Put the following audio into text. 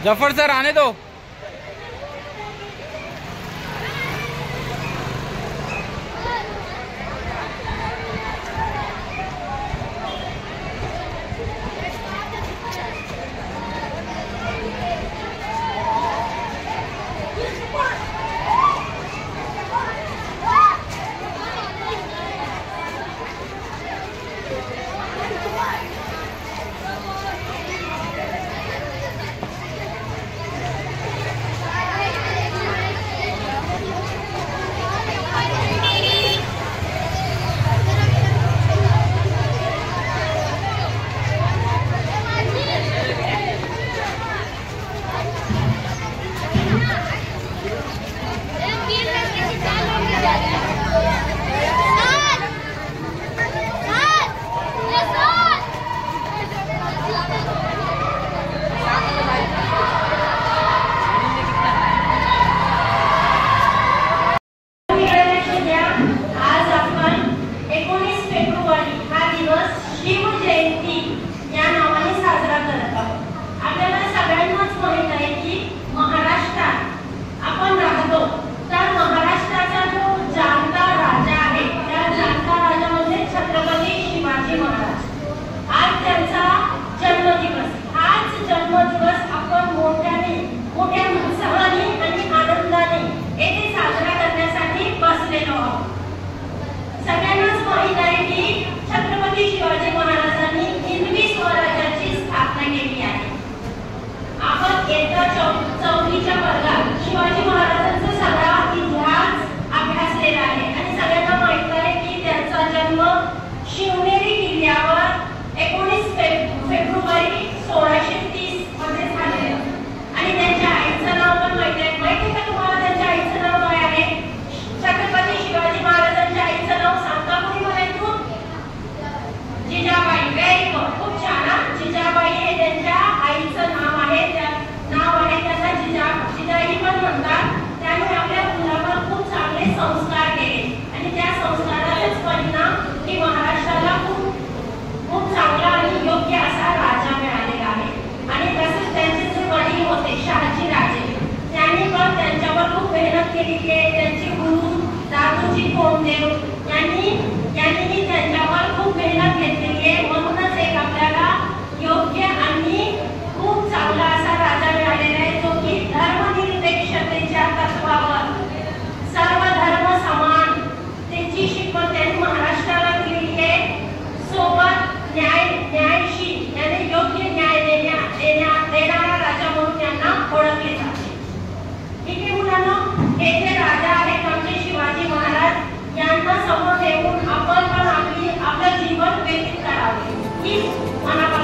Zafar sir आने दो। शिवाजी महाराजांचा सगळा इतिहास अभ्यासलेला आहे आणि सगळ्यांना माहित आहे की त्यांचा जन्म शिवनेरी किल्ल्यावर 19 फेब्रुवारी 1630 मध्ये झालेला आणि त्यांच्या आईचं नाव पण माहिती आहे का तुम्हाला? त्यांच्या आईचं नाव काय आहे? छत्रपती शिवाजी महाराजांच्या आईचं नाव सांगता कोणी मला? तू जिजाबाई. व्हेरी गुड, खूप छान. जिजाबाई हे त्यांच्या आईचं नाव आहे. नाव आहे त्यांना जिजाई पण म्हणतात. त्यामुळे आपल्या मुलावर खूप चांगले संस्कार केले आणि त्या संस्काराचाच परिणाम की महाराष्ट्राला खूप चांगला आणि योग्य असा राजा मिळालेला आहे. आणि तसेच त्यांचे जे वडील होते शहाजी राजे, त्यांनी पण त्यांच्यावर खूप मेहनत केलेली आहे. त्यांचे गुरु दादोजी कोंडदेव यांनी त्यांच्यावर खूप मेहनत घेतलेली आहे. म्हणूनच एक आपल्याला योग्य आणि खूप चांगला असा राजा मिळालेला आहे जो की धर्मनिरपेक्षतेच्या तत्वावर सर्व धर्म समान त्याची शिकवण त्यांनी महाराष्ट्राला दिलेली आहे. सोबत न्यायशील याने योग्य न्याय देणारा राजा म्हणून त्यांना ओळखले जाते. ठीक आहे मुलांनो, हे जे राजा आहेत आमचे शिवाजी महाराज यांना समोर ठेवून आपण पण आपलं जीवन व्यतीत करावे ही मनापासून